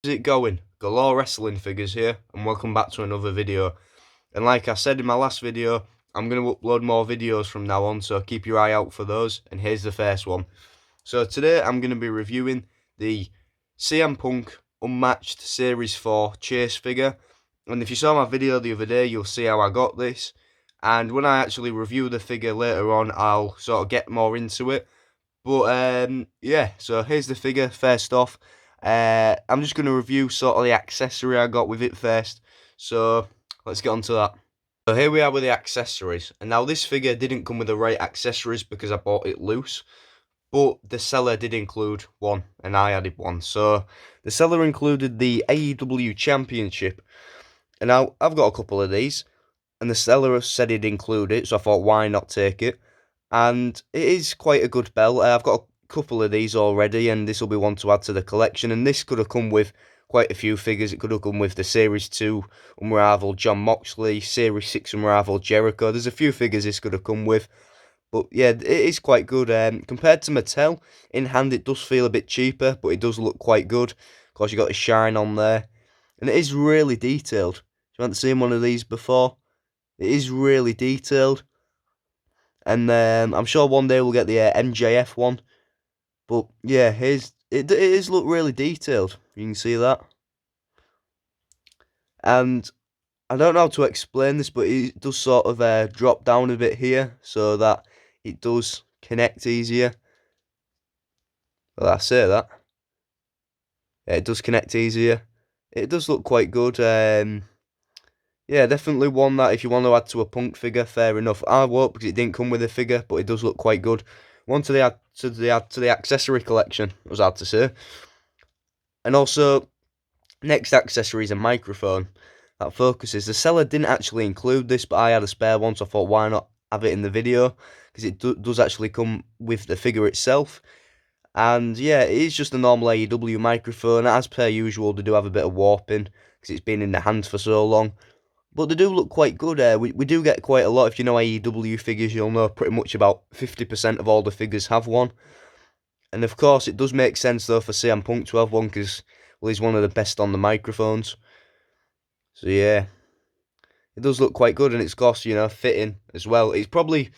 How's it going? Galore Wrestling Figures here, and welcome back to another video. And like I said in my last video, I'm going to upload more videos from now on, so keep your eye out for those. And here's the first one. So today I'm going to be reviewing the CM Punk Unmatched Series 4 Chase figure. And if you saw my video the other day, you'll see how I got this. And when I actually review the figure later on, I'll sort of get more into it. But yeah, so here's the figure first off. I'm just going to review sort of the accessory I got with it first. So let's get on to that. So here we are with the accessories. And now this figure didn't come with the right accessories because I bought it loose. But the seller did include one, and I added one. So the seller included the AEW Championship. And now I've got a couple of these. And the seller said he'd include it, so I thought, why not take it? And it is quite a good belt. I've got a couple of these already, and this will be one to add to the collection. And this could have come with quite a few figures. It could have come with the Series 2 Unrivaled John Moxley, Series 6 Unrivaled Jericho. There's a few figures this could have come with. But yeah, it is quite good. Compared to Mattel, in hand it does feel a bit cheaper, but it does look quite good. Of course, you got the shine on there. And it is really detailed. You haven't seen one of these before? It is really detailed. And I'm sure one day we'll get the MJF one. But yeah, it is look really detailed. You can see that. And I don't know how to explain this, but it does sort of drop down a bit here so that it does connect easier. Well, I say that. Yeah, it does connect easier. It does look quite good. Yeah, definitely one that if you want to add to a Punk figure, fair enough. I won't because it didn't come with a figure, but it does look quite good. One to the accessory collection, it was hard to say. And also, next accessory is a microphone that focuses. The seller didn't actually include this, but I had a spare one, so I thought, why not have it in the video? Because it does actually come with the figure itself. And yeah, it is just a normal AEW microphone. As per usual, they do have a bit of warping because it's been in the hands for so long. But they do look quite good. We do get quite a lot. If you know AEW figures, you'll know pretty much about 50% of all the figures have one. And of course, it does make sense though for CM Punk to have one because, well, he's one of the best on the microphones. So yeah, it does look quite good, and it's, of course, fitting as well. It's probably,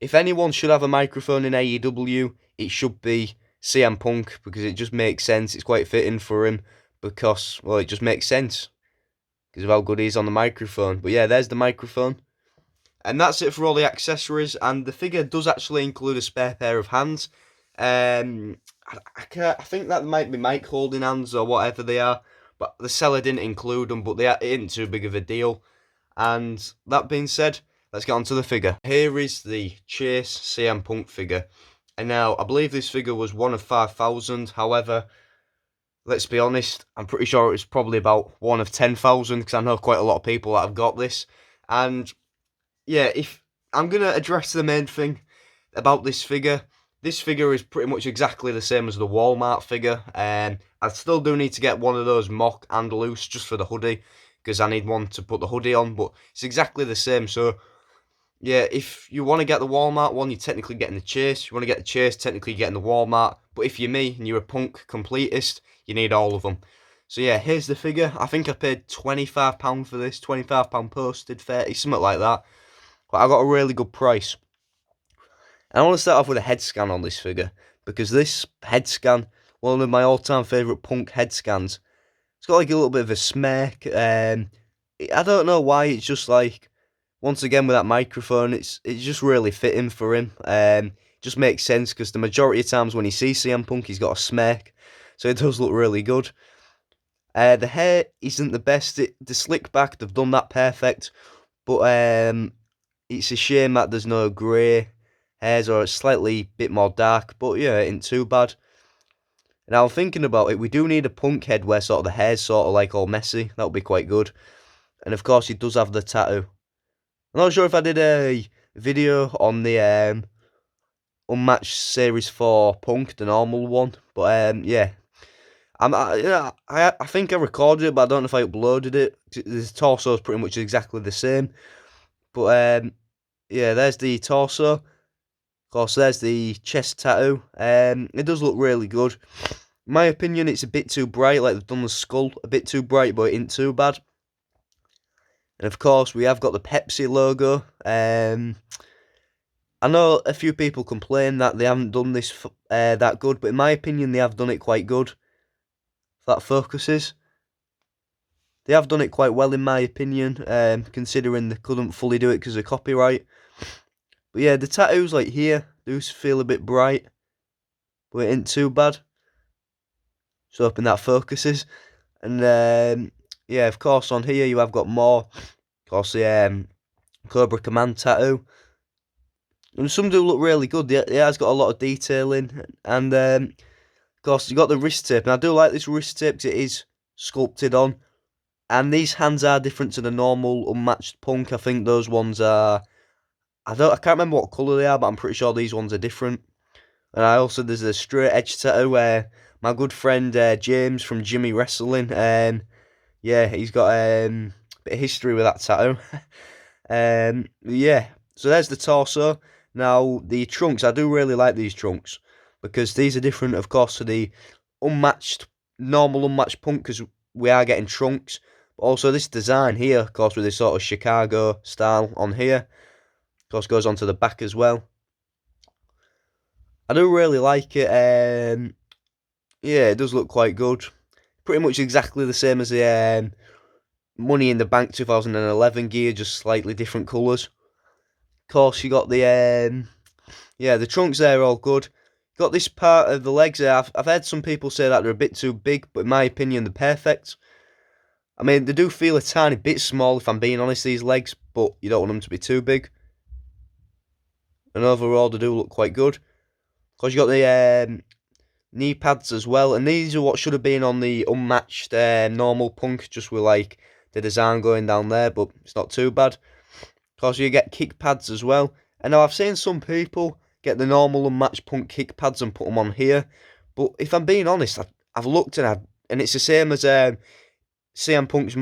if anyone should have a microphone in AEW, it should be CM Punk because it just makes sense. It's quite fitting for him because, well, it just makes sense because of how good he is on the microphone. But yeah, there's the microphone. And that's it for all the accessories. And the figure does actually include a spare pair of hands. I think that might be mic holding hands or whatever they are. But the seller didn't include them, but it isn't too big of a deal. And that being said, let's get on to the figure. Here is the Chase CM Punk figure. And now, I believe this figure was one of 5,000. However, let's be honest, I'm pretty sure it was probably about one of 10,000 because I know quite a lot of people that have got this. And yeah, if I'm going to address the main thing about this figure is pretty much exactly the same as the Walmart figure. I still do need to get one of those mock and loose just for the hoodie because I need one to put the hoodie on, but it's exactly the same. So yeah, if you want to get the Walmart one, you're technically getting the Chase. You want to get the Chase, technically you're getting the Walmart. But if you're me and you're a Punk completist, you need all of them. So yeah, here's the figure. I think I paid £25 for this, £25 posted, 30, something like that. But I got a really good price. And I want to start off with a head scan on this figure, because this head scan, one of my all-time favourite Punk head scans, it's got like a little bit of a smirk. I don't know why, it's just like, once again with that microphone, it's just really fitting for him. Just makes sense because the majority of times when you see CM Punk, he's got a smirk, so it does look really good. The hair isn't the best. The slick back, they've done that perfect, but it's a shame that there's no grey hairs, or it's slightly bit more dark, but yeah, it ain't too bad. Now, thinking about it, we do need a Punk head where sort of the hair's sort of like all messy. That would be quite good. And of course, he does have the tattoo. I'm not sure if I did a video on the Unmatched Series 4 Punk, the normal one, but yeah. I think I recorded it, but I don't know if I uploaded it. The torso is pretty much exactly the same. But yeah, there's the torso. Of course, there's the chest tattoo. It does look really good. In my opinion, it's a bit too bright, like they've done the skull a bit too bright, but it ain't too bad. And of course, we have got the Pepsi logo. I know a few people complain that they haven't done this that good, but in my opinion, they have done it quite good. That focuses. They have done it quite well, in my opinion, considering they couldn't fully do it because of copyright. But yeah, the tattoos like here do feel a bit bright, but it ain't too bad. So hoping that focuses. And yeah, of course, on here you have got more. Of course, the Cobra Command tattoo. And some do look really good. It has got a lot of detailing. And of course, you got the wrist tape. And I do like this wrist tape because it is sculpted on. And these hands are different to the normal unmatched Punk. I think those ones are. I can't remember what colour they are, but I'm pretty sure these ones are different. And there's a straight edge tattoo where my good friend James from Jimmy Wrestling, yeah, he's got a bit of history with that tattoo. Yeah, so there's the torso. Now, the trunks, I do really like these trunks because these are different, of course, to the normal unmatched Punk because we are getting trunks. But also this design here, of course, with this sort of Chicago style on here. Of course, goes onto the back as well. I do really like it. Yeah, it does look quite good. Pretty much exactly the same as the Money in the Bank 2011 gear, just slightly different colours. Of course, you got the yeah, the trunks there are all good. Got this part of the legs there. I've heard some people say that they're a bit too big, but in my opinion, they're perfect. I mean, they do feel a tiny bit small, if I'm being honest, these legs, but you don't want them to be too big. And overall, they do look quite good. Of course, you got the knee pads as well, and these are what should have been on the unmatched normal Punk, just with like the design going down there, but it's not too bad. Of course, you get kick pads as well. And now I've seen some people get the normal unmatched Punk kick pads and put them on here, but if I'm being honest, I've looked and it's the same as CM Punk's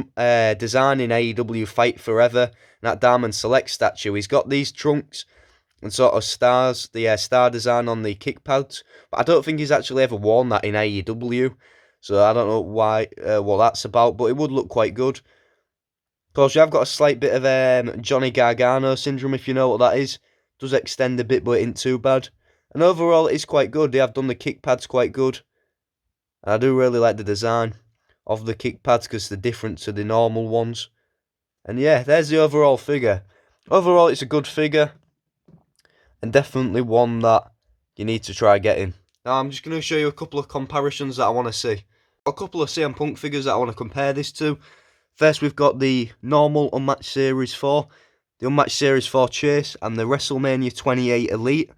design in AEW Fight Forever, that Diamond Select statue. He's got these trunks and sort of stars, the star design on the kick pads, but I don't think he's actually ever worn that in AEW, so I don't know why, what that's about, but it would look quite good. Of course, you have got a slight bit of Johnny Gargano syndrome, if you know what that is. Does extend a bit, but it ain't too bad. And overall, it is quite good. They have done the kick pads quite good. And I do really like the design of the kick pads because they're different to the normal ones. And yeah, there's the overall figure. Overall, it's a good figure. And definitely one that you need to try getting. Now, I'm just going to show you a couple of comparisons that I want to see. A couple of CM Punk figures that I want to compare this to. First, we've got the normal Unmatched Series 4, the Unmatched Series 4 Chase, and the WrestleMania 28 Elite.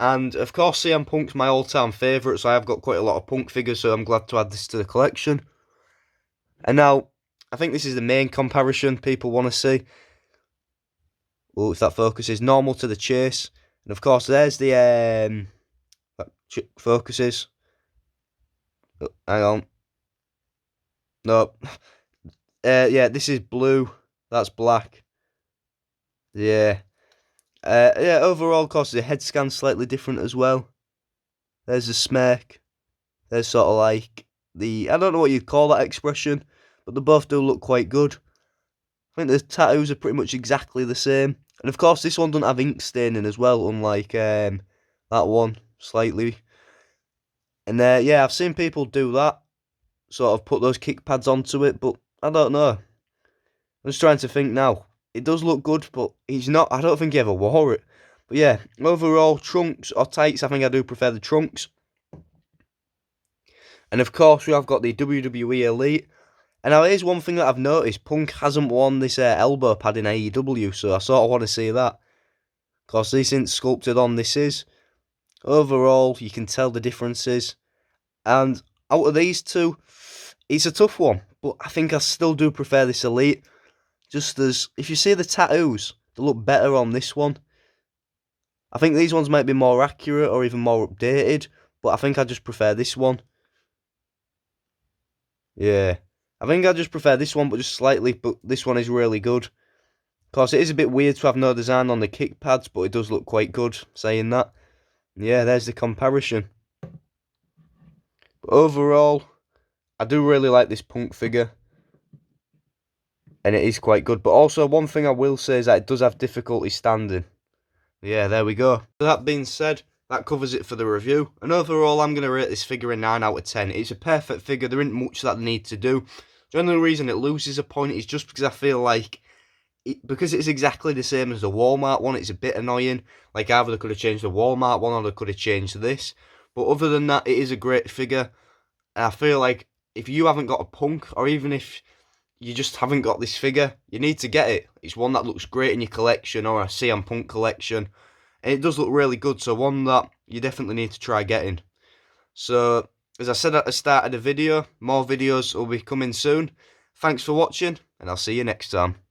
And, of course, CM Punk's my all-time favourite, so I've got quite a lot of Punk figures, so I'm glad to add this to the collection. And now, I think this is the main comparison people want to see. Well, if that focuses, normal to the Chase. And, of course, there's the focuses. Oh, hang on. No. Yeah, this is blue. That's black. Yeah. Yeah, overall, of course, the head scan's slightly different as well. There's the smirk. There's sort of like I don't know what you'd call that expression, but they both do look quite good. I think the tattoos are pretty much exactly the same. And of course, this one doesn't have ink staining as well, unlike that one, slightly. And yeah, I've seen people do that, sort of put those kick pads onto it, but I don't know. I'm just trying to think now. It does look good, but I don't think he ever wore it. But yeah, overall, trunks or tights, I think I do prefer the trunks. And of course, we have got the WWE Elite. And now here's one thing that I've noticed. Punk hasn't worn this elbow pad in AEW, so I sort of want to see that. Because this isn't sculpted on, this is. Overall, you can tell the differences. And out of these two, it's a tough one. But I think I still do prefer this Elite. Just as, if you see the tattoos, they look better on this one. I think these ones might be more accurate or even more updated, but I think I just prefer this one. Yeah. I think I just prefer this one, but just slightly, but this one is really good. Of course, it is a bit weird to have no design on the kick pads, but it does look quite good, saying that. Yeah, there's the comparison. But overall, I do really like this Punk figure, and it is quite good. But also, one thing I will say is that it does have difficulty standing. Yeah, there we go. So that being said, that covers it for the review. And overall, I'm going to rate this figure a 9 out of 10. It's a perfect figure. There isn't much that they need to do. The only reason it loses a point is just because I feel like, because it's exactly the same as the Walmart one, it's a bit annoying. Like, either they could have changed the Walmart one or they could have changed this. But other than that, it is a great figure. And I feel like if you haven't got a Punk, or even if you just haven't got this figure, you need to get it. It's one that looks great in your collection, or a CM Punk collection. And it does look really good, so one that you definitely need to try getting. So, as I said at the start of the video, more videos will be coming soon. Thanks for watching, and I'll see you next time.